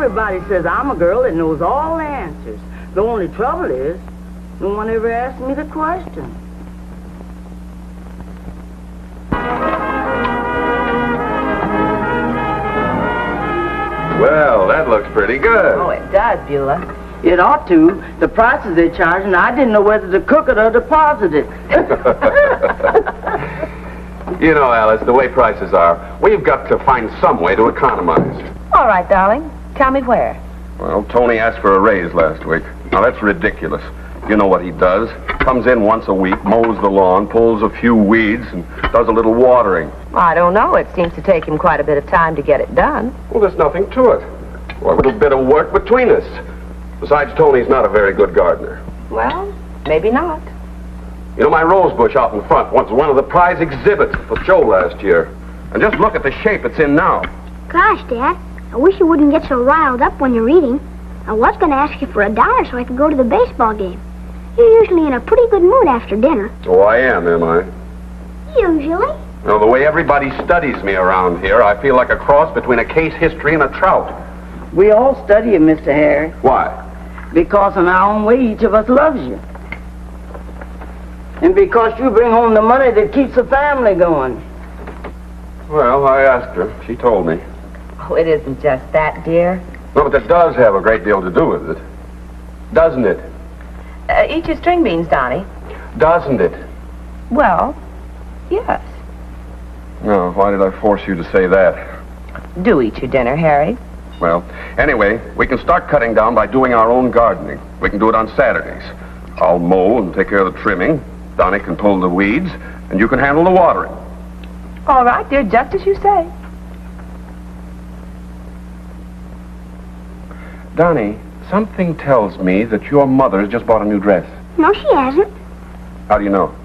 Everybody says I'm a girl that knows all the answers. The only trouble is, no one ever asked me the question. Well, that looks pretty good. Oh, it does, Beulah. It ought to. The prices they're charging, I didn't know whether to cook it or deposit it. You know, Alice, the way prices are, we've got to find some way to economize. All right, darling. Tell me where. Well, Tony asked for a raise last week. Now, that's ridiculous. You know what he does. Comes in once a week, mows the lawn, pulls a few weeds, and does a little watering. I don't know. It seems to take him quite a bit of time to get it done. Well, there's nothing to it. Well, a little bit of work between us. Besides, Tony's not a very good gardener. Well, maybe not. You know, my rose bush out in front was one of the prize exhibits at the show last year. And just look at the shape it's in now. Gosh, Dad, I wish you wouldn't get so riled up when you're reading. I was going to ask you for $1 so I could go to the baseball game. You're usually in a pretty good mood after dinner. Oh, I am I? Usually. Well, the way everybody studies me around here, I feel like a cross between a case history and a trout. We all study you, Mr. Harry. Why? Because in our own way, each of us loves you. And because you bring home the money that keeps the family going. Well, I asked her. She told me. Oh, it isn't just that, dear. No, but that does have a great deal to do with it. Doesn't it? Eat your string beans, Donnie. Doesn't it? Well, yes. No, why did I force you to say that? Do eat your dinner, Harry. Well, anyway, we can start cutting down by doing our own gardening. We can do it on Saturdays. I'll mow and take care of the trimming. Donnie can pull the weeds, and you can handle the watering. All right, dear, just as you say. Donnie, something tells me that your mother's just bought a new dress. No, she hasn't. How do you know?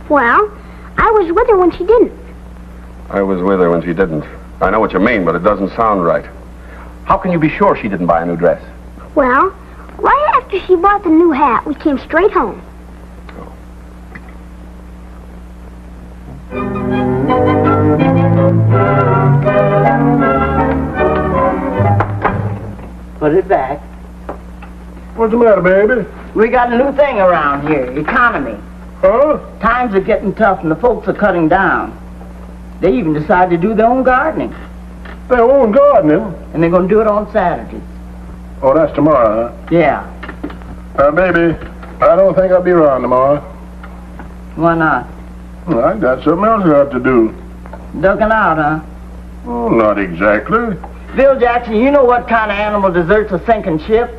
Well, I was with her when she didn't. I was with her when she didn't. I know what you mean, but it doesn't sound right. How can you be sure she didn't buy a new dress? Well, right after she bought the new hat, we came straight home. Put it back. What's the matter, baby? We got a new thing around here, economy. Huh? Times are getting tough and the folks are cutting down. They even decided to do their own gardening. Their own gardening? And they're going to do it on Saturdays. Oh, that's tomorrow, huh? Yeah. Baby, I don't think I'll be around tomorrow. Why not? Well, I got something else I have to do. Ducking out, huh? Oh, not exactly. Bill Jackson, you know what kind of animal deserts a sinking ship?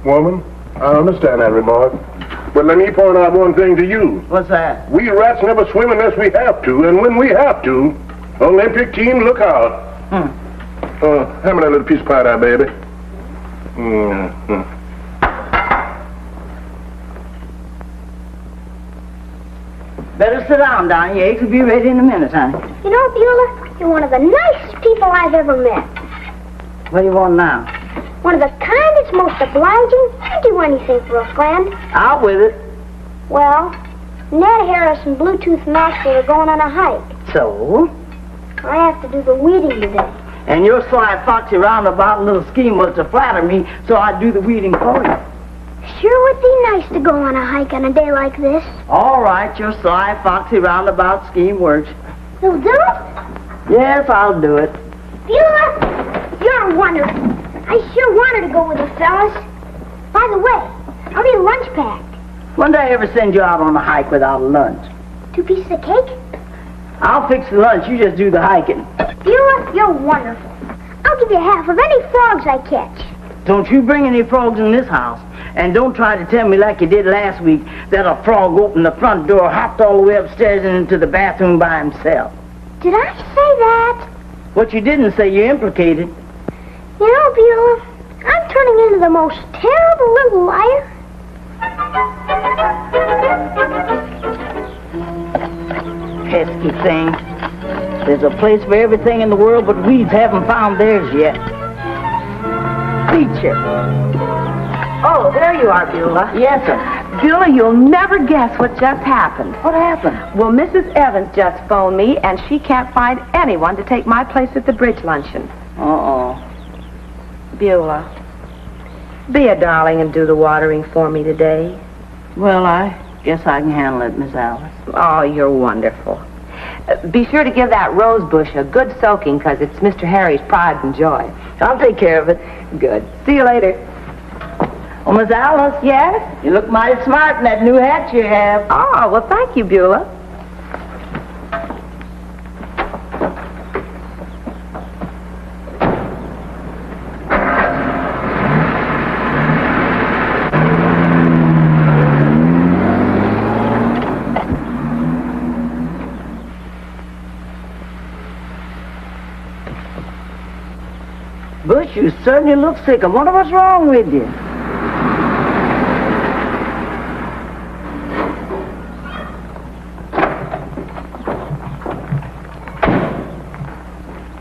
Woman, I understand that remark. But let me point out one thing to you. What's that? We rats never swim unless we have to, and when we have to, Olympic team, look out. Hand me that little piece of pie there, baby. Better sit down, Donnie. Your eggs will be ready in a minute, honey. You know, Beulah, you're one of the nicest people I've ever met. What do you want now? One of the kindest, most obliging. I'd do anything for a friend. Out with it. Well, Ned Harris and Bluetooth Maxwell are going on a hike. So? I have to do the weeding today. And your sly, foxy, roundabout little scheme was to flatter me, so I'd do the weeding for you. Sure would be nice to go on a hike on a day like this. All right, your sly, foxy, roundabout scheme works. You'll do it? Yes, I'll do it. Beulah, you're wonderful. I sure wanted to go with you, fellas. By the way, I'll need a lunch packed. When did I ever send you out on a hike without a lunch? 2 pieces of cake? I'll fix the lunch. You just do the hiking. Beulah, you're wonderful. I'll give you half of any frogs I catch. Don't you bring any frogs in this house. And don't try to tell me like you did last week that a frog opened the front door, hopped all the way upstairs and into the bathroom by himself. Did I say that? What you didn't say, you implicated. You know, Beulah, I'm turning into the most terrible little liar. Pesky thing. There's a place for everything in the world, but weeds haven't found theirs yet. Preacher. Oh, there you are, Beulah. Yes, sir. Beulah, you'll never guess what just happened. What happened? Well, Mrs. Evans just phoned me, and she can't find anyone to take my place at the bridge luncheon. Uh-oh. Beulah, be a darling and do the watering for me today. Well, I guess I can handle it, Miss Alice. Oh, you're wonderful. Be sure to give that rose bush a good soaking, because it's Mr. Harry's pride and joy. I'll take care of it. Good. See you later. Oh, Miss Alice. Yes? You look mighty smart in that new hat you have. Oh, well, thank you, Beulah. Bush, you certainly look sick. I wonder what's wrong with you.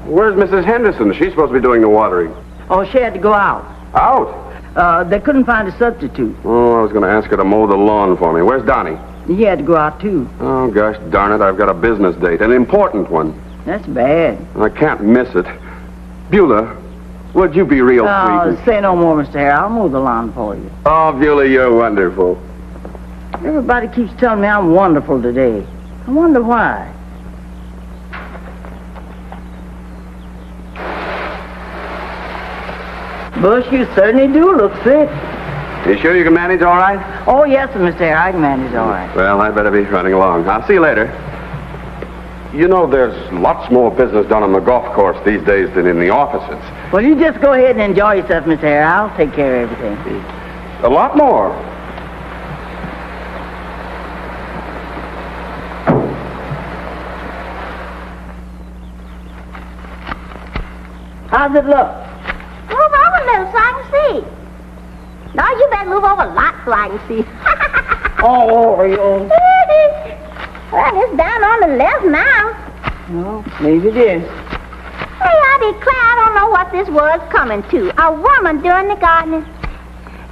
Where's Mrs. Henderson? She's supposed to be doing the watering. Oh, she had to go out. Out? They couldn't find a substitute. Oh, I was going to ask her to mow the lawn for me. Where's Donnie? He had to go out, too. Oh, gosh darn it, I've got a business date, an important one. That's bad. I can't miss it. Beulah, would you be real Oh, sweet? say no more, Mr. Harry. I'll mow the lawn for you. Oh, Beulah, you're wonderful. Everybody keeps telling me I'm wonderful today. I wonder why. Bush, you certainly do look sick. You sure you can manage all right? Oh, yes, Mr. Harry. I can manage all right. Well, I'd better be running along. I'll see you later. You know, there's lots more business done on the golf course these days than in the offices. Well, you just go ahead and enjoy yourself, Mr. Harry. I'll take care of everything. A lot more. How's it look? Move over a little so I can see. No, you better move over a lot so I can see. All over you. Well, it's down on the left now. No, maybe it is. Hey, I declare I don't know what this world's coming to. A woman doing the gardening.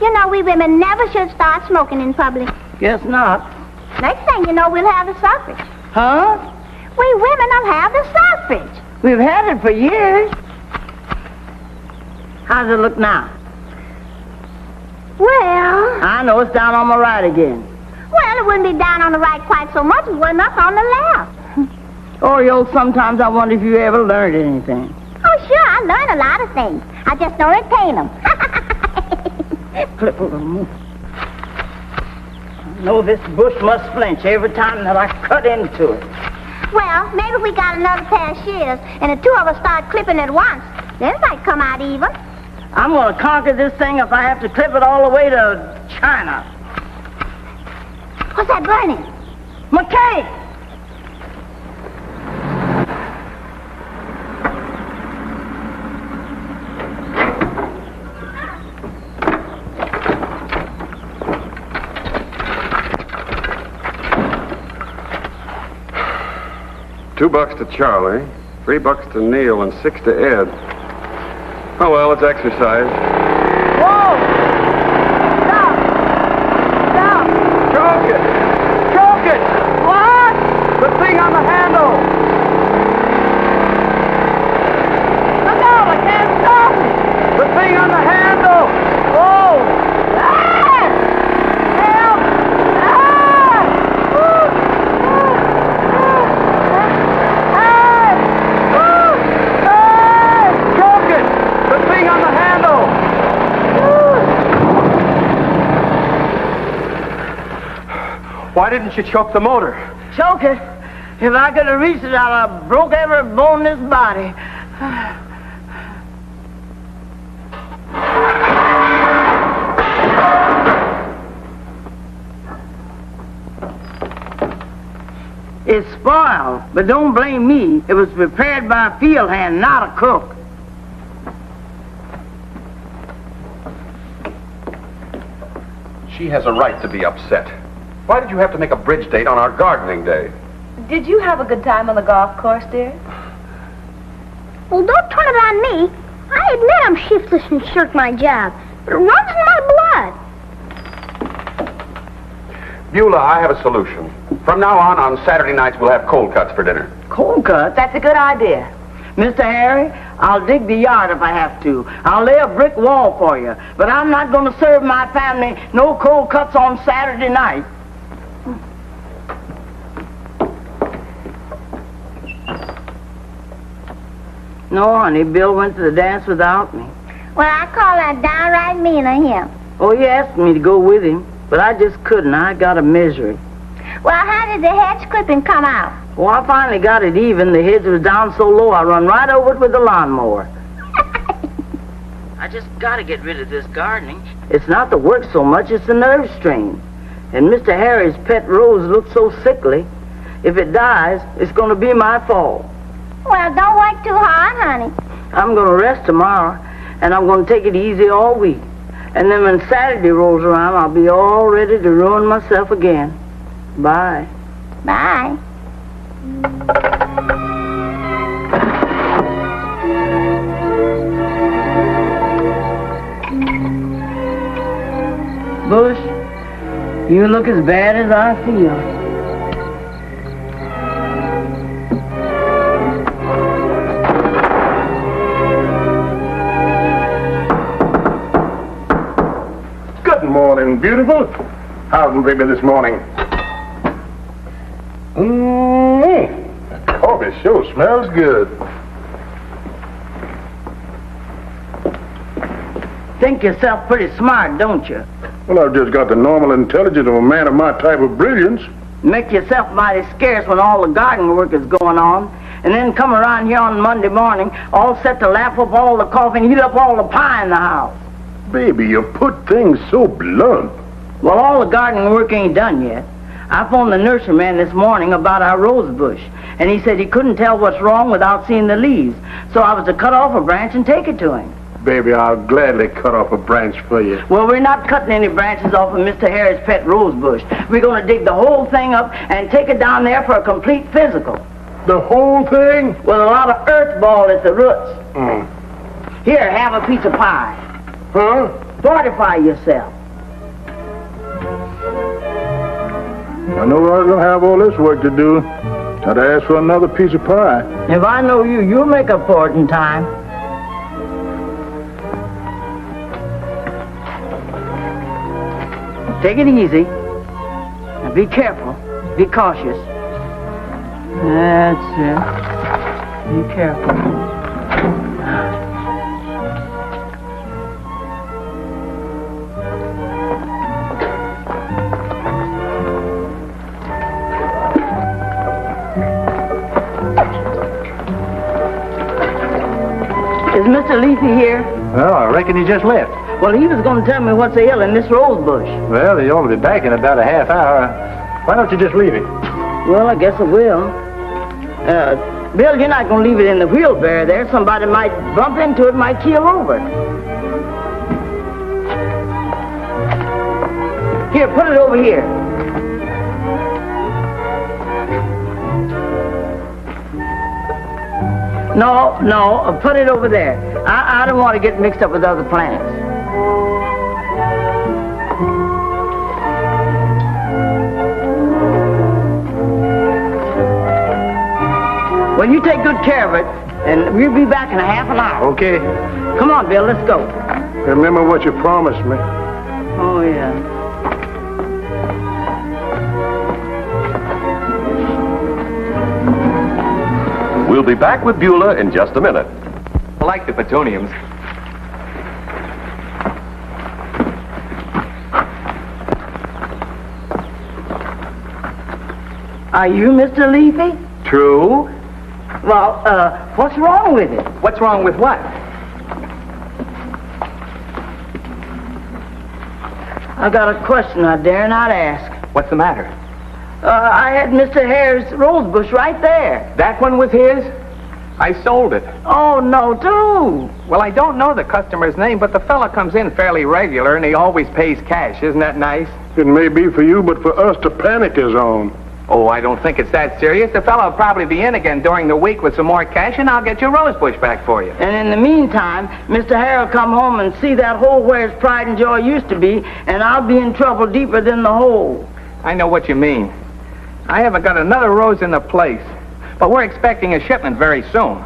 You know, we women never should start smoking in public. Guess not. Next thing you know, we'll have the suffrage. Huh? We women will have the suffrage. We've had it for years. How's it look now? Well, I know it's down on my right again. it wouldn't be down on the right quite so much as it wasn't up on the left. Oriole, sometimes I wonder if you ever learned anything. Oh, sure, I learn a lot of things. I just don't retain them. Clip a little more. I know this bush must flinch every time that I cut into it. Well, maybe if we got another pair of shears and the two of us start clipping at once, then it might come out even. I'm going to conquer this thing if I have to clip it all the way to China. What's that burning? McKay! $2 to Charlie, $3 to Neil, and 6 to Ed. Oh, well, it's exercise. Whoa! Stop! Stop! Choke it! Choke it! What? The thing on the handle! Look out! I can't stop it! The thing on the handle! Whoa! Ah! Help! Ah! Woo! Choke it! The thing on the handle! Why didn't you choke the motor? Choke it. If I could have reached it, I'd have broke every bone in this body. It's spoiled, but don't blame me. It was prepared by a field hand, not a cook. She has a right to be upset. Why did you have to make a bridge date on our gardening day? Did you have a good time on the golf course, dear? Well, don't turn it on me. I admit I'm shiftless and shirk my job, but it runs in my blood. Beulah, I have a solution. From now on Saturday nights, we'll have cold cuts for dinner. Cold cuts? That's a good idea. Mr. Harry, I'll dig the yard if I have to. I'll lay a brick wall for you. But I'm not going to serve my family no cold cuts on Saturday night. No, honey, Bill went to the dance without me. Well, I call that downright mean of him. Oh, he asked me to go with him, but I just couldn't. I got a misery. Well, how did the hedge clipping come out? Well, I finally got it even. The hedge was down so low, I run right over it with the lawnmower. I just got to get rid of this gardening. It's not the work so much, it's the nerve strain. And Mr. Harry's pet rose looks so sickly. If it dies, it's going to be my fault. Well, don't work too hard, honey. I'm going to rest tomorrow, and I'm going to take it easy all week. And then when Saturday rolls around, I'll be all ready to ruin myself again. Bye. Bye. Bush, you look as bad as I feel. Good morning, beautiful. How's the baby this morning? The coffee sure smells good. Think yourself pretty smart, don't you? Well, I've just got the normal intelligence of a man of my type of brilliance. Make yourself mighty scarce when all the garden work is going on, and then come around here on Monday morning all set to lap up all the coffee and eat up all the pie in the house. Baby, you put things so blunt. Well, all the gardening work ain't done yet. I phoned the nurseryman this morning about our rose bush, and he said he couldn't tell what's wrong without seeing the leaves, so I was to cut off a branch and take it to him. Baby, I'll gladly cut off a branch for you. Well, we're not cutting any branches off of Mr. Harry's pet rose bush. We're going to dig the whole thing up and take it down there for a complete physical. The whole thing? With a lot of earth ball at the roots. Here, have a piece of pie. Huh? Fortify yourself. I know I was going to have all this work to do. I'd ask for another piece of pie. If I know you, you'll make up for it in time. Take it easy. Now be careful. Be cautious. That's it. Be careful. Is Mr. Leafy here? Well, I reckon he just left. Well, he was going to tell me what's ailing in this rose bush. Well, he ought to be back in about a half hour. Why don't you just leave it? Well, I guess I will. Bill, you're not going to leave it in the wheelbarrow there. Somebody might bump into it, might keel over. Here, put it over here. No, put it over there. I don't want to get mixed up with other plants. Well, you take good care of it, and we'll be back in a half an hour. Okay. Come on, Bill, let's go. Remember what you promised me. Oh, yeah. We'll be back with Beulah in just a minute. I like the petuniums. Are you Mr. Leafy? True. Well, what's wrong with it? What's wrong with what? I got a question I dare not ask. What's the matter? I had Mr. Hare's rose bush right there. That one was his? I sold it. Oh, no, too. Well, I don't know the customer's name, but the fella comes in fairly regular, and he always pays cash. Isn't that nice? It may be for you, but for us, the panic is on. Oh, I don't think it's that serious. The fella will probably be in again during the week with some more cash, and I'll get your rose bush back for you. And in the meantime, Mr. Hare will come home and see that hole where his pride and joy used to be, and I'll be in trouble deeper than the hole. I know what you mean. I haven't got another rose in the place, but we're expecting a shipment very soon.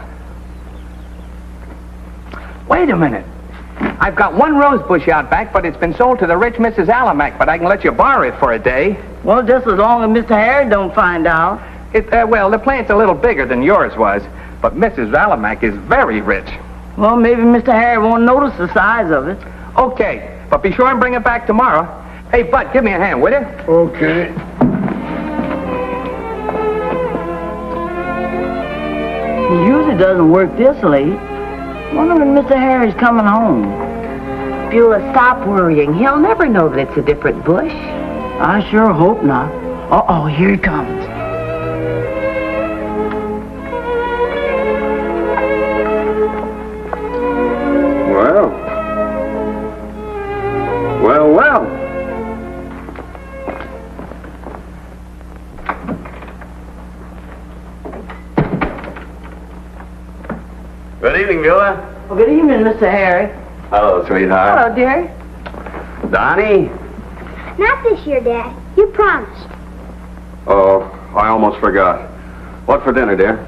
Wait a minute. I've got one rose bush out back, but it's been sold to the rich Mrs. Alamac, but I can let you borrow it for a day. Well, just as long as Mr. Harry don't find out. Well, the plant's a little bigger than yours was, but Mrs. Alamac is very rich. Well, maybe Mr. Harry won't notice the size of it. Okay, but be sure and bring it back tomorrow. Hey, Bud, give me a hand, will you? Okay. He usually doesn't work this late. Wonder when Mr. Harry's coming home. Beulah, stop worrying. He'll never know that it's a different bush. I sure hope not. Uh-oh, here he comes. Well. Good evening, Beulah. Well, good evening, Mr. Harry. Hello, sweetheart. Hello, dear. Donnie? Not this year, Dad. You promised. Oh, I almost forgot. What for dinner, dear?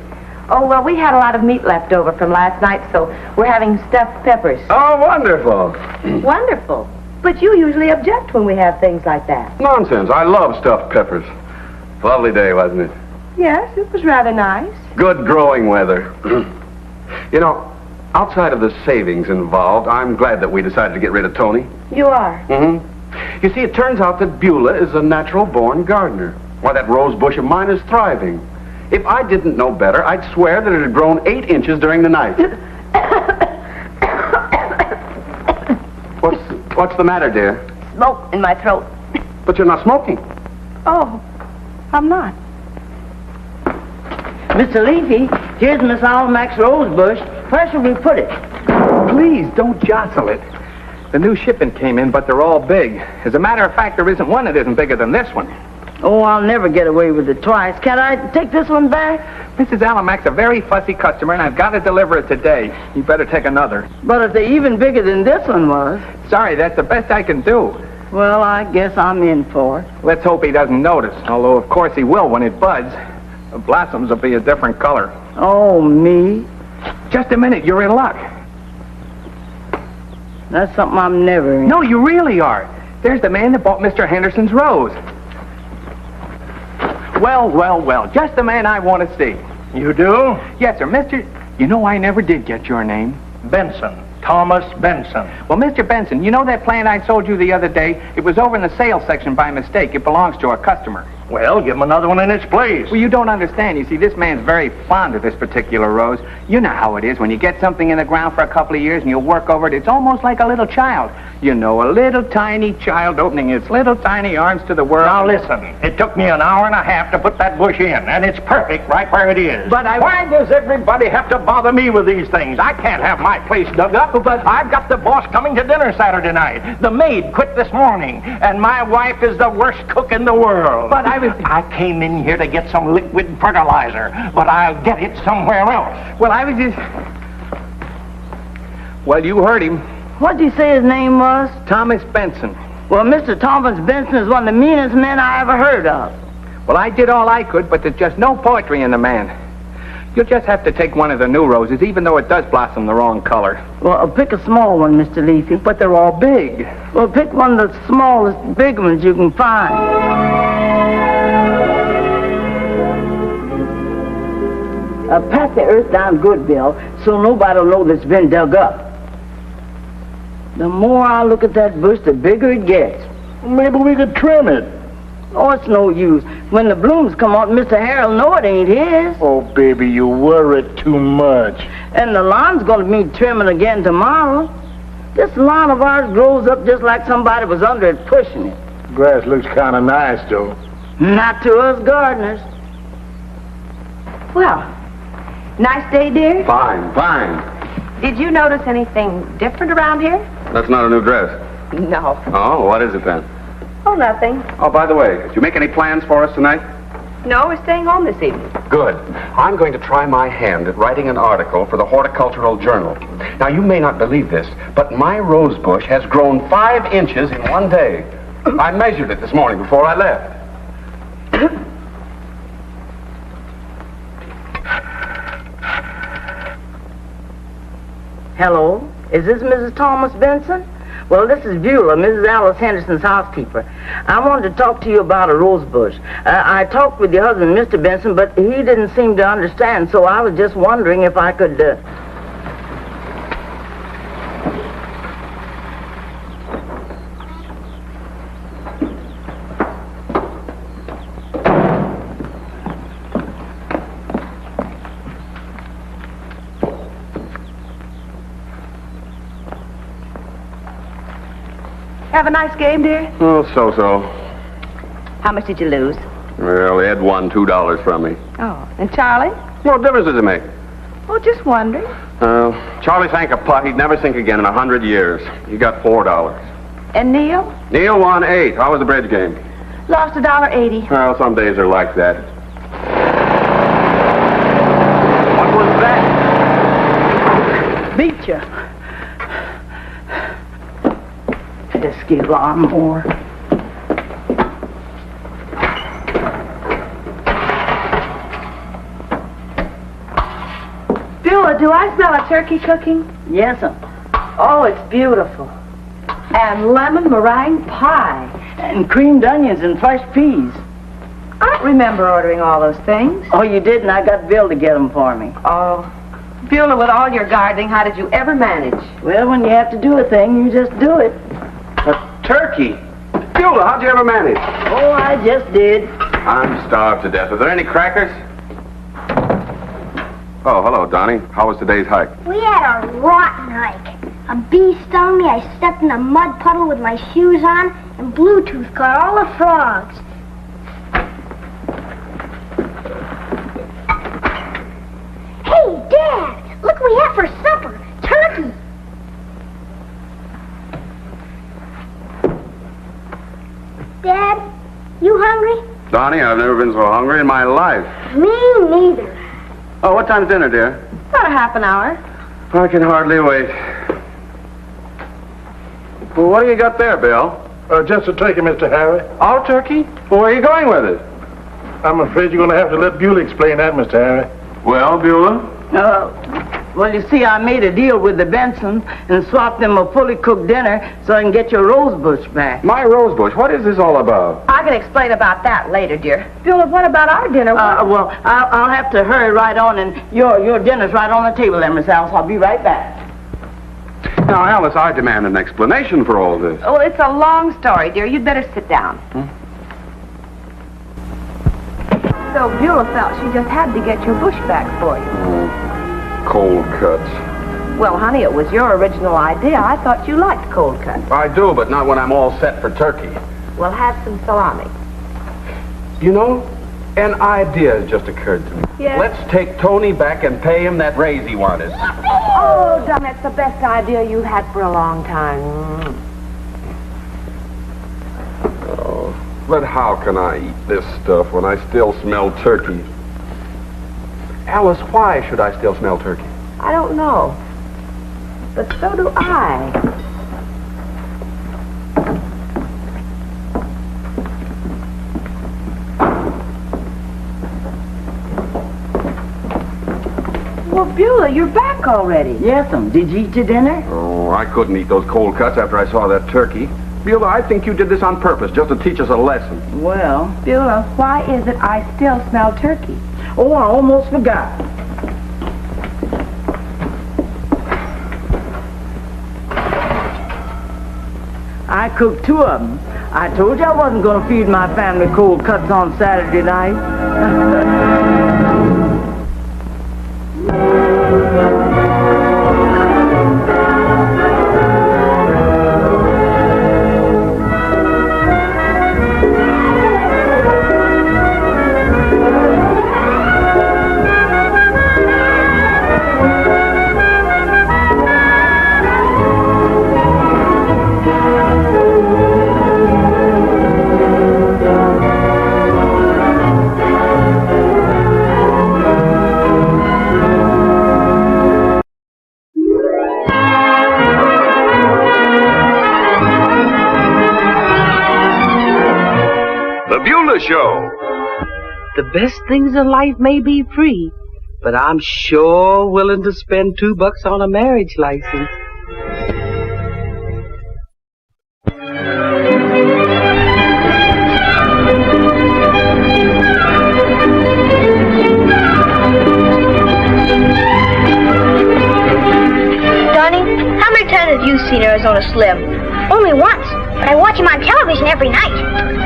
Oh, well, we had a lot of meat left over from last night, so we're having stuffed peppers. Oh, wonderful. Wonderful. But you usually object when we have things like that. Nonsense. I love stuffed peppers. Lovely day, wasn't it? Yes, it was rather nice. Good growing weather. You know, outside of the savings involved, I'm glad that we decided to get rid of Tony. You are? Mm-hmm. You see, it turns out that Beulah is a natural-born gardener. Why, that rose bush of mine is thriving. If I didn't know better, I'd swear that it had grown 8 inches during the night. What's the matter, dear? Smoke in my throat. But you're not smoking. Oh, I'm not. Mr. Leafy, here's Miss Almac's rose bush. Where should we put it? Please, don't jostle it. The new shipment came in, but they're all big. As a matter of fact, there isn't one that isn't bigger than this one. Oh, I'll never get away with it twice. Can I take this one back? Mrs. Alamac's a very fussy customer, and I've got to deliver it today. You better take another. But if they're even bigger than this one was, Sorry, that's the best I can do. well, I guess I'm in for it. Let's hope he doesn't notice, although of course he will when it buds. The blossoms will be a different color. Oh, me? Just a minute, you're in luck. That's something I'm never in. No, you really are. There's the man that bought Mr. Henderson's rose. Well, just the man I want to see. You do? Yes, sir, Mr. You know, I never did get your name. Benson. Thomas Benson. Well, Mr. Benson, you know that plant I sold you the other day? It was over in the sales section by mistake. It belongs to a customer. Well, give him another one in its place. Well, you don't understand. You see, this man's very fond of this particular rose. You know how it is. When you get something in the ground for a couple of years and you work over it, it's almost like a little child. You know, a little tiny child opening its little tiny arms to the world. Now listen, it took me an hour and a half to put that bush in, and it's perfect right where it is. But Why does everybody have to bother me with these things? I can't have my place dug up, but I've got the boss coming to dinner Saturday night. The maid quit this morning, and my wife is the worst cook in the world. But I came in here to get some liquid fertilizer, but I'll get it somewhere else. Well, I was just... Well, you heard him. What did you say his name was? Thomas Benson. Well, Mr. Thomas Benson is one of the meanest men I ever heard of. Well, I did all I could, but there's just no poetry in the man. You'll just have to take one of the new roses, even though it does blossom the wrong color. Well, pick a small one, Mr. Leafy. But they're all big. Well, pick one of the smallest, big ones you can find. Pat the earth down good, Bill, so nobody'll know that it's been dug up. The more I look at that bush, the bigger it gets. Maybe we could trim it. Oh, it's no use. When the blooms come out, Mr. Harry'll know it ain't his. Oh, baby, you worry too much. And the lawn's gonna be trimming again tomorrow. This lawn of ours grows up just like somebody was under it pushing it. Grass looks kind of nice, though. Not to us gardeners. Well, nice day, dear. Fine. Did you notice anything different around here? That's not a new dress. No. Oh, what is it then? Oh, nothing. Oh, by the way, did you make any plans for us tonight? No, we're staying home this evening. Good. I'm going to try my hand at writing an article for the Horticultural Journal. Now, you may not believe this, but my rose bush has grown 5 inches in one day. I measured it this morning before I left. Hello? Is this Mrs. Thomas Benson? Well, this is Beulah, Mrs. Alice Henderson's housekeeper. I wanted to talk to you about a rose bush. I talked with your husband, Mr. Benson, but he didn't seem to understand, so I was just wondering if I could... Have a nice game, dear? Oh, so-so. How much did you lose? Well, Ed won $2 from me. Oh, and Charlie? What difference does it make? Oh, just wondering. Charlie sank a putt he'd never sink again in 100 years. He got $4. And Neil? Neil won 8. How was the bridge game? Lost $1.80. Well, some days are like that. What was that? Beat you. Pesky lawnmower. Beulah, do I smell a turkey cooking? Yes'm. Oh, it's beautiful. And lemon meringue pie. And creamed onions and fresh peas. I don't remember ordering all those things. Oh, you didn't? I got Bill to get them for me. Oh. Beulah, with all your gardening, how did you ever manage? Well, when you have to do a thing, you just do it. A turkey? Beulah, how'd you ever manage? Oh, I just did. I'm starved to death. Are there any crackers? Oh, hello, Donnie. How was today's hike? We had a rotten hike. A bee stung me, I stepped in a mud puddle with my shoes on, and Bluetooth caught all the frogs. Hey, Dad! Look what we have for supper! Turkey! Dad, you hungry? Donnie, I've never been so hungry in my life. Me neither. Oh, what time's dinner, dear? About a half an hour. I can hardly wait. Well, what do you got there, Bill? Just a turkey, Mr. Harry. Our turkey? Well, where are you going with it? I'm afraid you're going to have to let Beulah explain that, Mr. Harry. Well, Beulah? Well, you see, I made a deal with the Bensons and swapped them a fully cooked dinner so I can get your rose bush back. My rose bush. What is this all about? I can explain about that later, dear. Beulah, what about our dinner? Well, I'll have to hurry right on, and your dinner's right on the table there, Miss Alice. I'll be right back. Now, Alice, I demand an explanation for all this. Well, it's a long story, dear. You'd better sit down. So Beulah felt she just had to get your bush back for you. Cold cuts. Well, honey, it was your original idea. I thought you liked cold cuts. I do, but not when I'm all set for turkey. Well, have some salami. You know, an idea has just occurred to me. Yes? Let's take Tony back and pay him that raise he wanted. Oh, Don, that's the best idea you've had for a long time. Oh, but how can I eat this stuff when I still smell turkey? Alice, why should I still smell turkey? I don't know. But so do I. Well, Beulah, you're back already. Yes'm. Did you eat your dinner? Oh, I couldn't eat those cold cuts after I saw that turkey. Beulah, I think you did this on purpose, just to teach us a lesson. Well, Beulah, why is it I still smell turkey? oh, I almost forgot. I cooked 2 of them. I told you I wasn't going to feed my family cold cuts on Saturday night. The Beulah Show. The best things in life may be free, but I'm sure willing to spend $2 on a marriage license. Arizona Slim. Only once, but I watch him on television every night.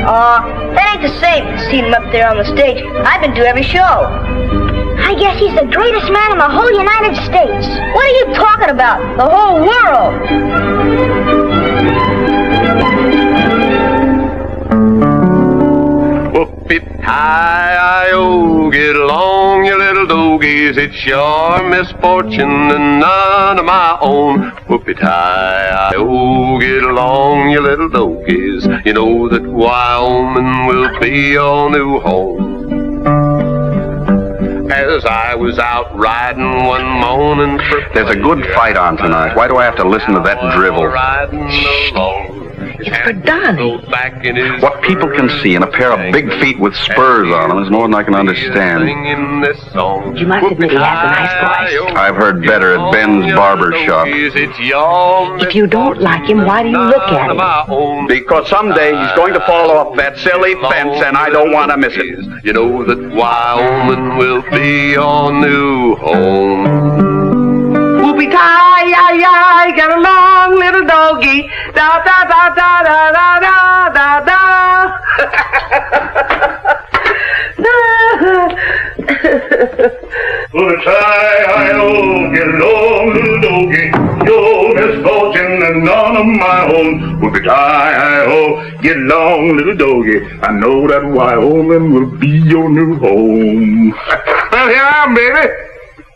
That ain't the same as seeing him up there on the stage. I've been to every show. I guess he's the greatest man in the whole United States. What are you talking about? The whole world. Whoopie-tie-I-O, get along, you little doggies. It's your misfortune and none of my own. Whoopie-tie-I-O, get along, you little doggies. You know that Wyoming will be your new home. As I was out riding one morning. There's a good fight on tonight. Why do I have to listen to that drivel? It's for Donnie. What people can see in a pair of big feet with spurs on them is more than I can understand. You must admit he has a nice voice. I've heard better at Ben's barber shop. If you don't like him, why do you look at him? Because someday he's going to fall off that silly fence, and I don't want to miss it. You know that Wyoming will be your new home. Whoopie-tie-yi-yi, get along, little doggy. Da-da-da-da-da-da-da-da-da. Whoopie-tie-I-O, get along, little doggy. Your misfortune and none of my own. Whoopie-tie-I-O, get along, little doggy. I know that Wyoming will be your new home. Well, here I am, baby.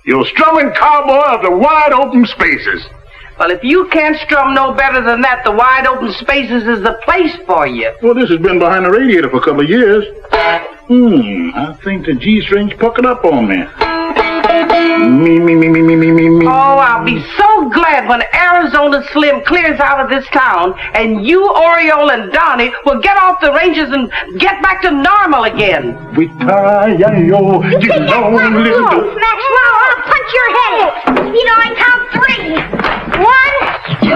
Your strumming cowboy of the wide open spaces. Well, if you can't strum no better than that, the wide open spaces is the place for you. Well, this has been behind the radiator for a couple of years. I think the G-string's puckered up on me. Me. Oh, I'll be so glad when Arizona Slim clears out of this town and you, Oriole, and Donnie will get off the ranges and get back to normal again. Whoopie-tie-I-O, get along, little doggy. Maxwell, I'll punch your head in. You know, I count 3. 1, 2.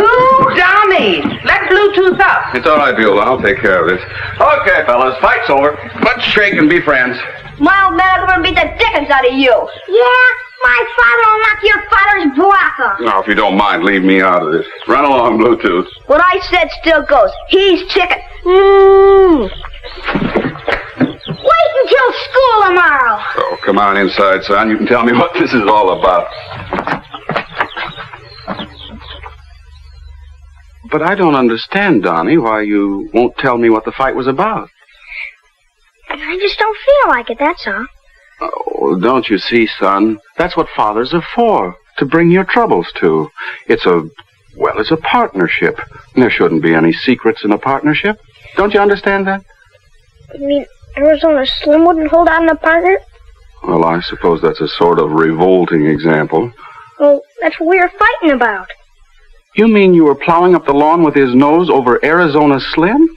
Donnie, let Bluetooth up. It's all right, Beulah. I'll take care of this. Okay, fellas, fight's over. Let's shake and be friends. Mild man's gonna beat the dickens out of you. Yeah, my father will knock your father's block off. Now, if you don't mind, leave me out of this. Run along, Bluetooth. What I said still goes. He's chicken. Wait until school tomorrow. Oh, come on inside, son. You can tell me what this is all about. But I don't understand, Donnie, why you won't tell me what the fight was about. I just don't feel like it, that's all. Oh, don't you see, son? That's what fathers are for, to bring your troubles to. It's a partnership. There shouldn't be any secrets in a partnership. Don't you understand that? You mean Arizona Slim wouldn't hold out in a partner? Well, I suppose that's a sort of revolting example. Well, that's what we were fighting about. You mean you were plowing up the lawn with his nose over Arizona Slim?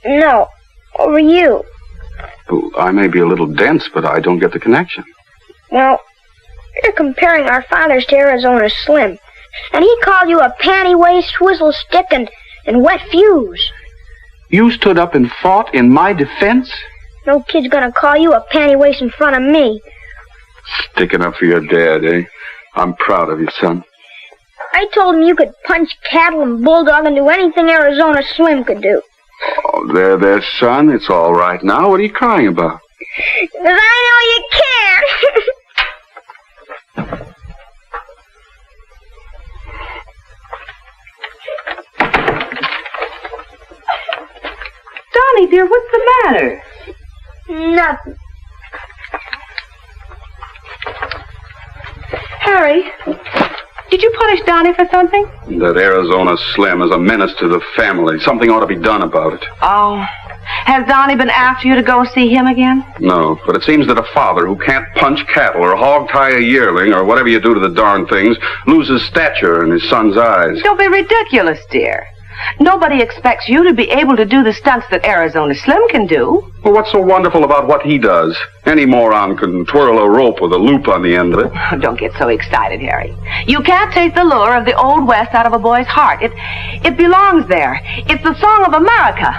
No, over you. Well, I may be a little dense, but I don't get the connection. Well, you're comparing our fathers to Arizona Slim. And he called you a panty-waist, swizzle stick, and wet fuse. You stood up and fought in my defense? No kid's gonna call you a panty-waist in front of me. Sticking up for your dad, eh? I'm proud of you, son. I told him you could punch cattle and bulldog and do anything Arizona Slim could do. Oh, there, son. It's all right now. What are you crying about? 'Cause I know you can. Donnie, dear, what's the matter? Nothing. Harry, did you punish Donnie for something? That Arizona Slim is a menace to the family. Something ought to be done about it. Oh, has Donnie been after you to go see him again? No, but it seems that a father who can't punch cattle or hog-tie a yearling or whatever you do to the darn things loses stature in his son's eyes. Don't be ridiculous, dear. Nobody expects you to be able to do the stunts that Arizona Slim can do. Well, what's so wonderful about what he does? Any moron can twirl a rope with a loop on the end of it. Don't get so excited, Harry. You can't take the lure of the Old West out of a boy's heart. It belongs there. It's the song of America.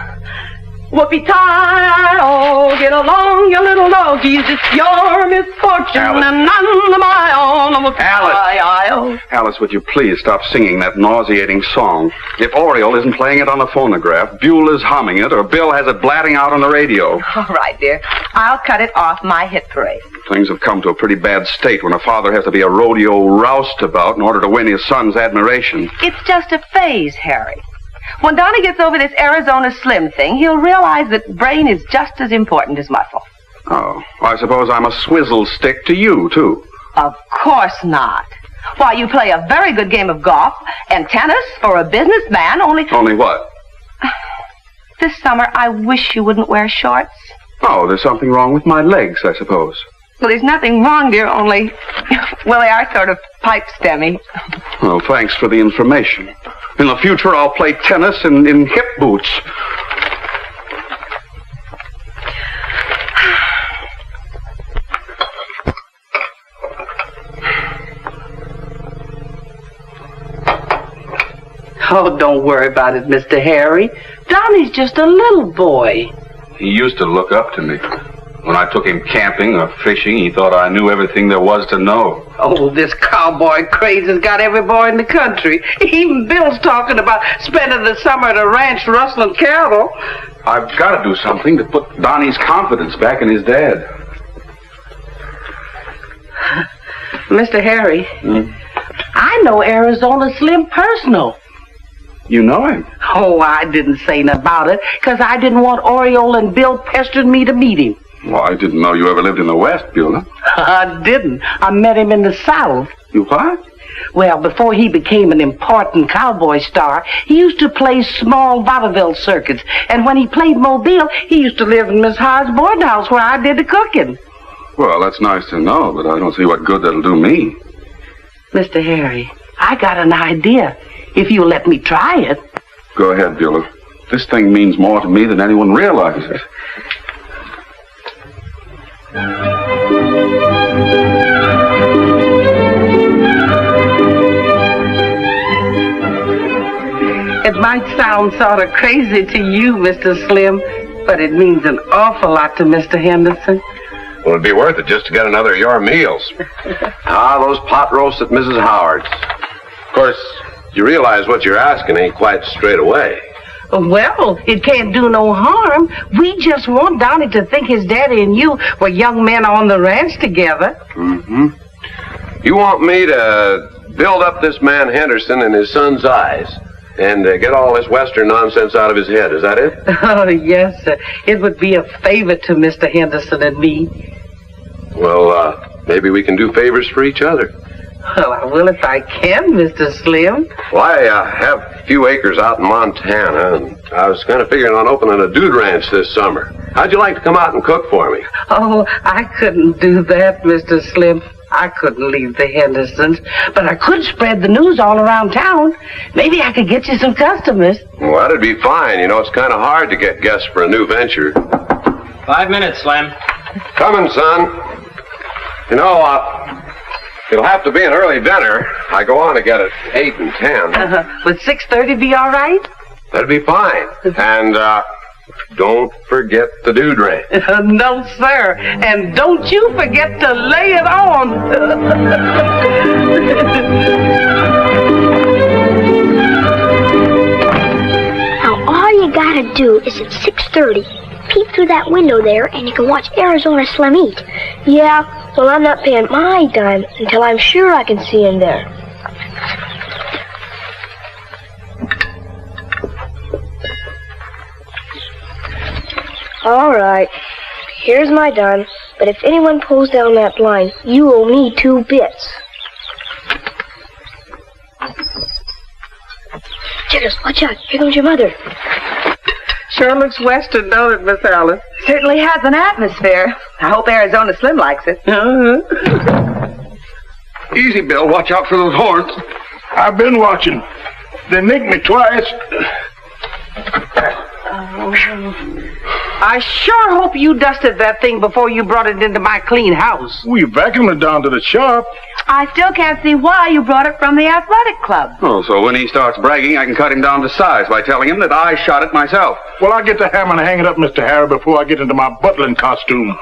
Whoopie-tie-oh, get along, you little doggies. It's your misfortune Alice. and none of my own. Whoopie-tie-oh. Oh. Alice, would you please stop singing that nauseating song? If Oriole isn't playing it on the phonograph, Beulah's humming it, or Bill has it blatting out on the radio. All right, dear. I'll cut it off my hit parade. Things have come to a pretty bad state when a father has to be a rodeo roustabout in order to win his son's admiration. It's just a phase, Harry. When Donnie gets over this Arizona Slim thing, he'll realize that brain is just as important as muscle. Oh, I suppose I'm a swizzle stick to you, too. Of course not. Why, you play a very good game of golf and tennis for a businessman, only... Only what? This summer, I wish you wouldn't wear shorts. Oh, there's something wrong with my legs, I suppose. Well, there's nothing wrong, dear, only... Well, they are sort of pipe-stemmy. Well, thanks for the information. In the future, I'll play tennis in hip boots. Oh, don't worry about it, Mr. Harry. Donnie's just a little boy. He used to look up to me. When I took him camping or fishing, he thought I knew everything there was to know. Oh, this cowboy craze has got every boy in the country. Even Bill's talking about spending the summer at a ranch rustling cattle. I've got to do something to put Donnie's confidence back in his dad. Mr. Harry, I know Arizona Slim personal. You know him? Oh, I didn't say nothing about it, 'cause I didn't want Oriole and Bill pestering me to meet him. Well, I didn't know you ever lived in the West, Beulah. I didn't. I met him in the South. You what? Well, before he became an important cowboy star, he used to play small vaudeville circuits. And when he played Mobile, he used to live in Miss Hyde's boarding house where I did the cooking. Well, that's nice to know, but I don't see what good that'll do me. Mr. Harry, I got an idea. If you'll let me try it. Go ahead, Beulah. This thing means more to me than anyone realizes. It might sound sort of crazy to you, Mr. Slim, but it means an awful lot to Mr. Henderson. Well, it'd be worth it just to get another of your meals. Those pot roasts at Mrs. Howard's. Of course, you realize what you're asking ain't quite straight away. Well, it can't do no harm. We just want Donnie to think his daddy and you were young men on the ranch together. Mm-hmm. You want me to build up this man Henderson in his son's eyes and get all this Western nonsense out of his head, is that it? Oh, yes, sir. It would be a favor to Mr. Henderson and me. Well, maybe we can do favors for each other. Well, I will if I can, Mr. Slim. Well, I have a few acres out in Montana, and I was kind of figuring on opening a dude ranch this summer. How'd you like to come out and cook for me? Oh, I couldn't do that, Mr. Slim. I couldn't leave the Hendersons, but I could spread the news all around town. Maybe I could get you some customers. Well, that'd be fine. You know, it's kind of hard to get guests for a new venture. 5 minutes, Slim. Coming, son. You know, it'll have to be an early dinner. I go on to get at 8 and 10. Would 6:30 be all right? That'd be fine. And, don't forget the dude ranch. No, sir. And don't you forget to lay it on. Now, all you gotta do is at 6:30, peep through that window there, and you can watch Arizona Slim eat. Yeah, well, I'm not paying my dime until I'm sure I can see him there. All right, here's my dime, but if anyone pulls down that blind, you owe me 2 bits. Checkers, watch out, here comes your mother. Sure looks Western, don't it, Miss Alice? Certainly has an atmosphere. I hope Arizona Slim likes it. Easy, Bill. Watch out for those horns. I've been watching. They nicked me twice. I sure hope you dusted that thing before you brought it into my clean house. We vacuumed it down to the shop. I still can't see why you brought it from the athletic club. Oh, so when he starts bragging, I can cut him down to size by telling him that I shot it myself. Well, I'll get the hammer and hang it up, Mr. Harry, before I get into my butling costume.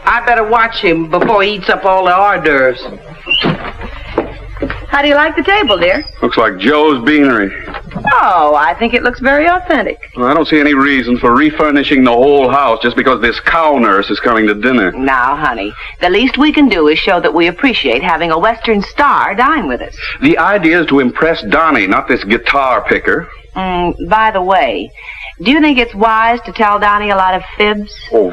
I better watch him before he eats up all the hors d'oeuvres. How do you like the table, dear? Looks like Joe's Beanery. Oh, I think it looks very authentic. Well, I don't see any reason for refurnishing the whole house just because this cow nurse is coming to dinner. Now, honey, the least we can do is show that we appreciate having a Western star dine with us. The idea is to impress Donnie, not this guitar picker. By the way, do you think it's wise to tell Donnie a lot of fibs? Oh,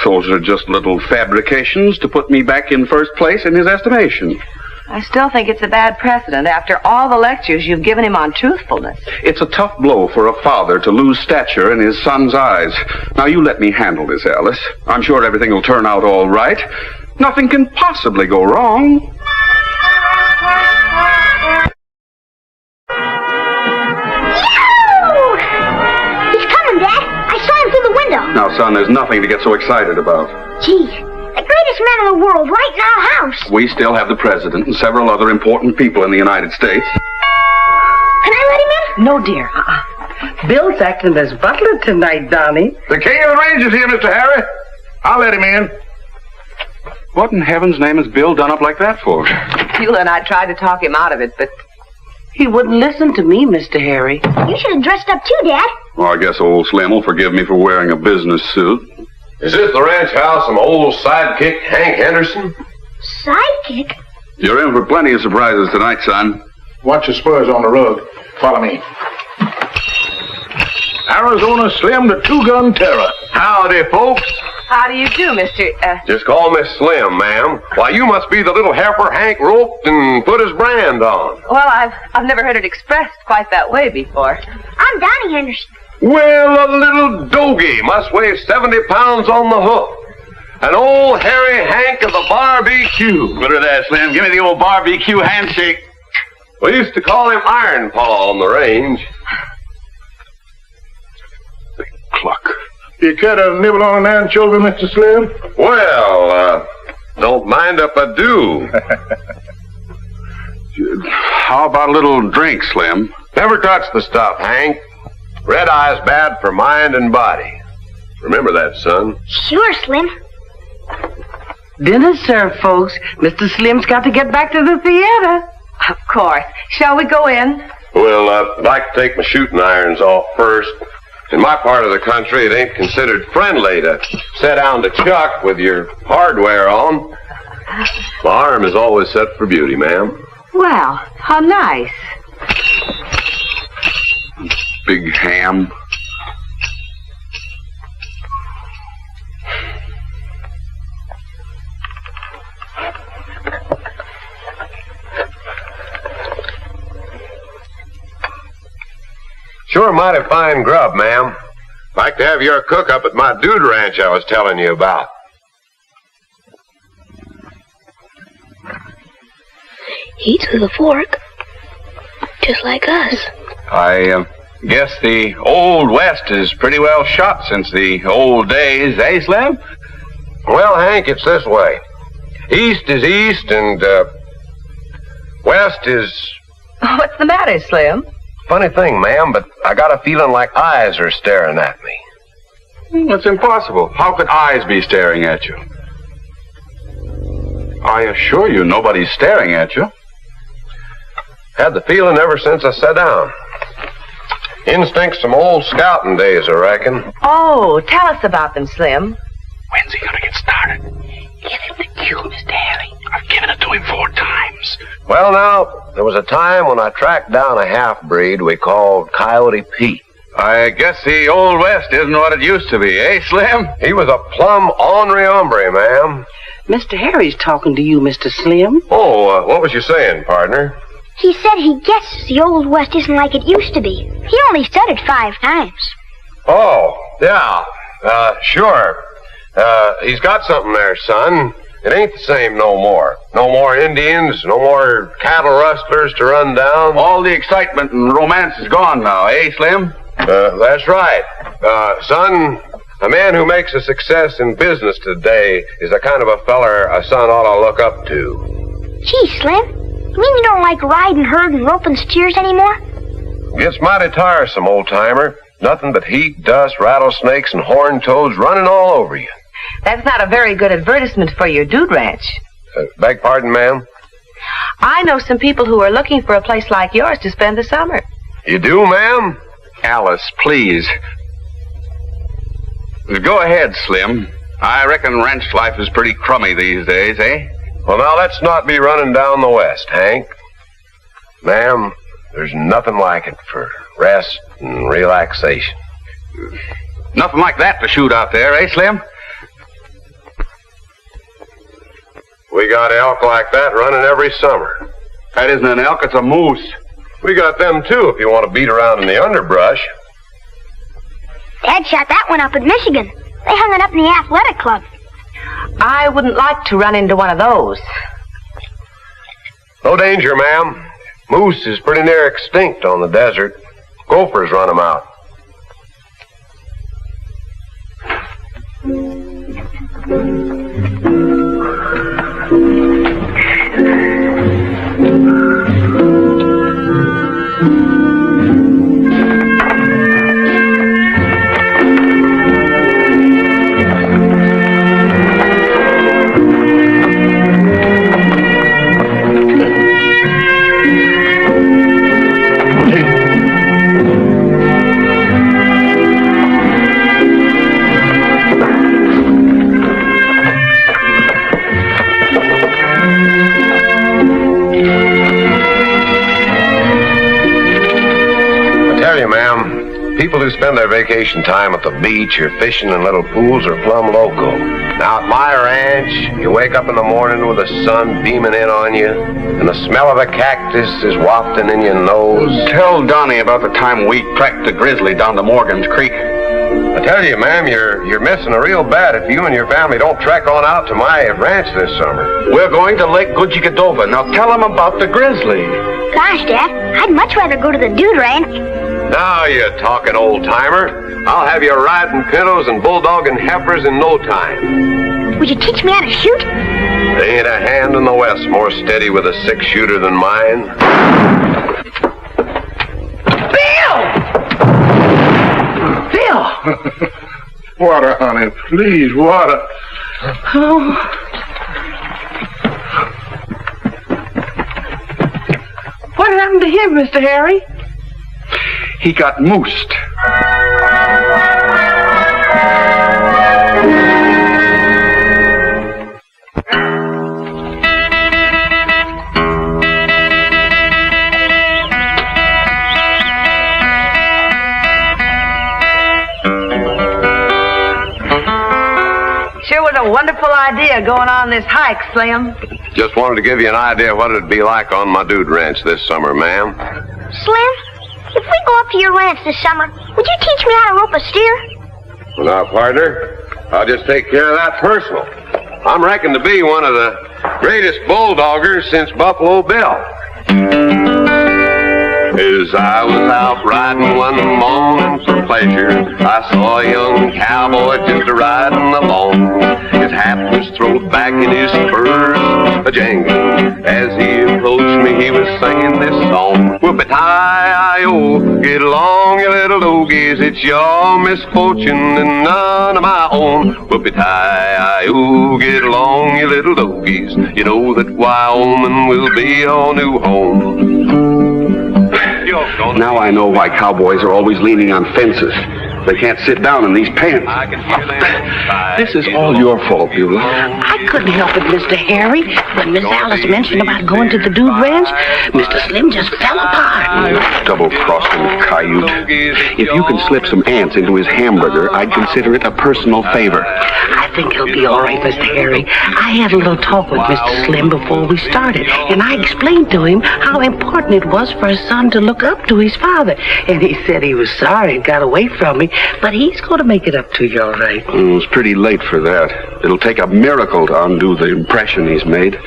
those are just little fabrications to put me back in first place in his estimation. I still think it's a bad precedent after all the lectures you've given him on truthfulness. It's a tough blow for a father to lose stature in his son's eyes. Now, you let me handle this, Alice. I'm sure everything will turn out all right. Nothing can possibly go wrong. He's coming, Dad. I saw him through the window. Now, son, there's nothing to get so excited about. Gee, the greatest man in the world right in our house. We still have the president and several other important people in the United States. Can I let him in? No, dear. Bill's acting as butler tonight, Donnie. The king of the range is here, Mr. Harry. I'll let him in. What in heaven's name is Bill done up like that for? Beulah and I tried to talk him out of it, but He wouldn't listen to me, Mr. Harry. You should have dressed up too, Dad. Well, I guess old Slim will forgive me for wearing a business suit. Is this the ranch house of my old sidekick, Hank Henderson? Sidekick? You're in for plenty of surprises tonight, son. Watch your spurs on the rug. Follow me. Arizona Slim, the two-gun terror. Howdy, folks. How do you do, Mr. Just call me Slim, ma'am. Why, you must be the little heifer Hank roped and put his brand on. Well, I've never heard it expressed quite that way before. I'm Donnie Henderson. Well, a little doggy must weigh 70 pounds on the hoof. An old hairy Hank of the barbecue. Put her there, Slim. Give me the old barbecue handshake. We used to call him Iron Paw on the range. Big cluck. You care to nibble on an anchovy, Mr. Slim? Well, don't mind if I do. How about a little drink, Slim? Never touch the stuff, Hank. Red eye's bad for mind and body. Remember that, son. Sure, Slim. Dinner's served, folks. Mr. Slim's got to get back to the theater. Of course. Shall we go in? Well, I'd like to take my shooting irons off first. In my part of the country, it ain't considered friendly to sit down to chuck with your hardware on. My arm is always set for beauty, ma'am. Well, how nice. Big ham. Sure mighty fine grub, ma'am. Like to have your cook up at my dude ranch I was telling you about. Eats with a fork. Just like us. I guess the Old West is pretty well shot since the old days, eh, Slim? Well, Hank, it's this way. East is east and, west is... What's the matter, Slim? Funny thing, ma'am, but I got a feeling like eyes are staring at me. That's impossible. How could eyes be staring at you? I assure you nobody's staring at you. Had the feeling ever since I sat down. Instincts from old scouting days, I reckon. Oh, tell us about them, Slim. When's he gonna get started? Give him the cue, Mr. Harry. I've given it to him 4 times. Well, now, there was a time when I tracked down a half-breed we called Coyote Pete. I guess the Old West isn't what it used to be, eh, Slim? He was a plumb ornery hombre, ma'am. Mr. Harry's talking to you, Mr. Slim. Oh, what was you saying, partner? He said he guesses the Old West isn't like it used to be. He only said it 5 times. Oh, yeah, sure. He's got something there, son. It ain't the same no more. No more Indians, no more cattle rustlers to run down. All the excitement and romance is gone now, eh, Slim? That's right. Son, a man who makes a success in business today is the kind of a feller a son ought to look up to. Gee, Slim, you mean you don't like riding herd and roping steers anymore? Gets mighty tiresome, old-timer. Nothing but heat, dust, rattlesnakes, and horned toads running all over you. That's not a very good advertisement for your dude ranch. Beg pardon, ma'am? I know some people who are looking for a place like yours to spend the summer. You do, ma'am? Alice, please. Go ahead, Slim. I reckon ranch life is pretty crummy these days, eh? Well, now, let's not be running down the West, Hank. Ma'am, there's nothing like it for rest and relaxation. Nothing like that to shoot out there, eh, Slim? We got elk like that running every summer. That isn't an elk, it's a moose. We got them, too, if you want to beat around in the underbrush. Dad shot that one up in Michigan. They hung it up in the athletic club. I wouldn't like to run into one of those. No danger, ma'am. Moose is pretty near extinct on the desert. Gophers run them out. People who spend their vacation time at the beach or fishing in little pools are plumb loco. Now, at my ranch, you wake up in the morning with the sun beaming in on you, and the smell of a cactus is wafting in your nose. Tell Donnie about the time we tracked the grizzly down to Morgan's Creek. I tell you, ma'am, you're missing a real bad if you and your family don't trek on out to my ranch this summer. We're going to Lake Gudjikadova. Now tell them about the grizzly. Gosh, Dad, I'd much rather go to the dude ranch. Now you're talking, old-timer. I'll have you riding pintos and bulldogging heifers in no time. Would you teach me how to shoot? There ain't a hand in the West more steady with a six-shooter than mine. Bill! Water, honey, please, water. Oh. What happened to him, Mr. Harry? He got moosed. Sure was a wonderful idea going on this hike, Slim. Just wanted to give you an idea what it'd be like on my dude ranch this summer, ma'am. Slim, if we go up to your ranch this summer, would you teach me how to rope a steer? Well, now, partner, I'll just take care of that personal. I'm reckoned to be one of the greatest bulldoggers since Buffalo Bill. As I was out riding one morning for pleasure, I saw a young cowboy just riding along. His hat was thrown back and his spurs a-jangling. As he approached me, he was singing this song. Whoopie-tie-I-O, get along, you little doggies. It's your misfortune and none of my own. Whoopie-tie-I-O, get along, you little doggies. You know that Wyoming will be your new home. Now I know why cowboys are always leaning on fences. They can't sit down in these pants. This is all your fault, Beulah. I couldn't help it, Mr. Harry. When Miss Alice mentioned about going to the dude ranch, Mr. Slim just fell apart. Double-crossing coyote. If you can slip some ants into his hamburger, I'd consider it a personal favor. I think he'll be all right, Mr. Harry. I had a little talk with Mr. Slim before we started, and I explained to him how important it was for his son to look up to his father. And he said he was sorry it got away from me, but he's going to make it up to you all right. It's pretty late for that. It'll take a miracle to undo the impression he's made.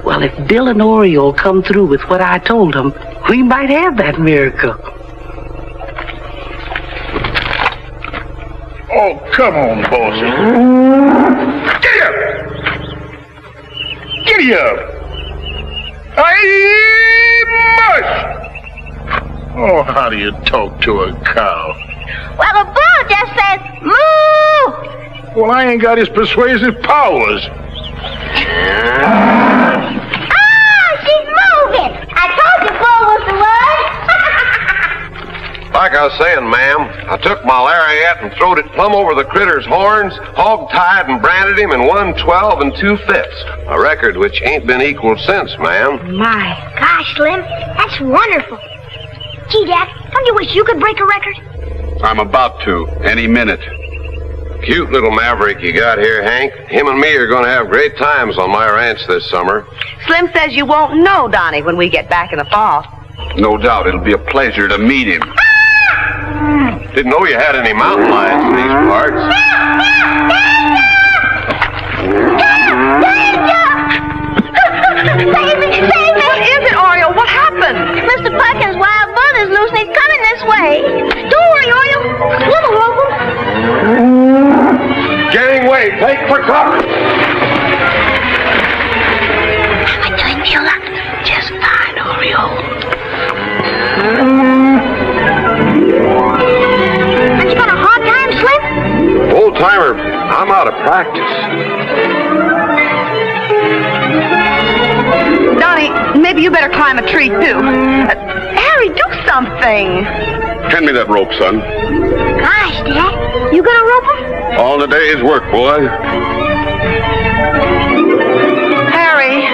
Well, if Bill and Oriole come through with what I told them, we might have that miracle. Oh, come on, bossy. Giddy up! Giddy up! Mush! Oh, how do you talk to a cow? Well, the bull just says, moo! Well, I ain't got his persuasive powers. Ah, she was saying, ma'am, I took my lariat and throwed it plumb over the critter's horns, hog-tied and branded him in 1/12 2/5. A record which ain't been equaled since, ma'am. My gosh, Slim, that's wonderful. Gee, Dad, don't you wish you could break a record? I'm about to, any minute. Cute little maverick you got here, Hank. Him and me are going to have great times on my ranch this summer. Slim says you won't know Donnie when we get back in the fall. No doubt it'll be a pleasure to meet him. Didn't know you had any mountain lions in these parts. Save me! What is it, Oriole? What happened? Mr. Pumpkin's wild bull is loose and he's coming this way. Don't worry, Oriole. We'll rope him. Gangway, take for cover. How am I doing, Beulah? Just fine, Oriole. Aren't you got a hard time, Slim? Old timer, I'm out of practice. Donnie, maybe you better climb a tree, too. Harry, do something. Hand me that rope, son. Gosh, Dad, you gonna rope him? All in a day's work, boy. Harry,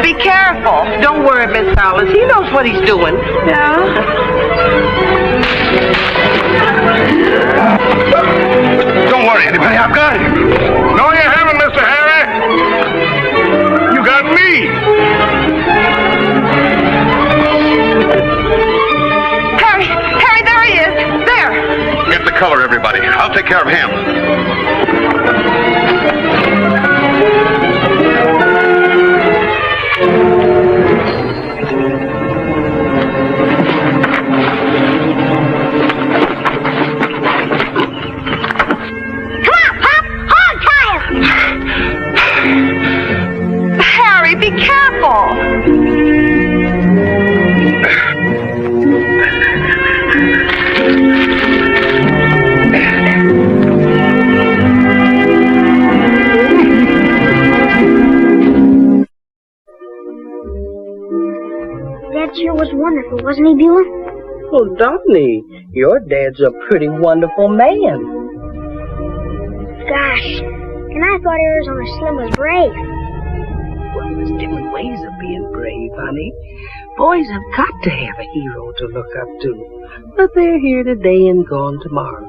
be careful. Don't worry, Miss Fowlis. He knows what he's doing. Yeah? Don't worry, anybody. I've got him. No, you haven't, Mr. Harry. You got me. Harry, there he is. There. Get the color, everybody. I'll take care of him. Come on, Pop! Hog tie him! Harry, be careful. That sure was wonderful, wasn't he, Beulah? Well, Donnie, your dad's a pretty wonderful man. Gosh, and I thought Arizona Slim was brave. Well, there's different ways of being brave, honey. Boys have got to have a hero to look up to. But they're here today and gone tomorrow.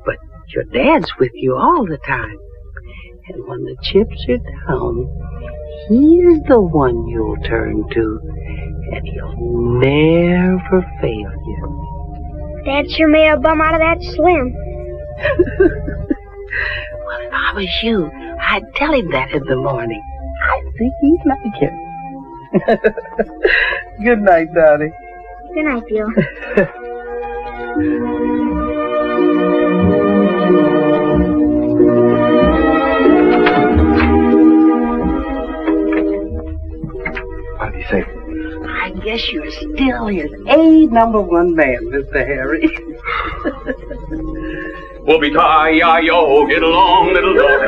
But your dad's with you all the time. And when the chips are down, he's the one you'll turn to. And he'll never fail you. Dad sure made a bum out of that Slim. Well, if I was you, I'd tell him that in the morning. I think he'd like it. Good night, Donnie. Good night, Beulah. What did he say? I guess you're still his #1 man, Mr. Harry. Whoopie-tie-yi-yo, get along, little dog.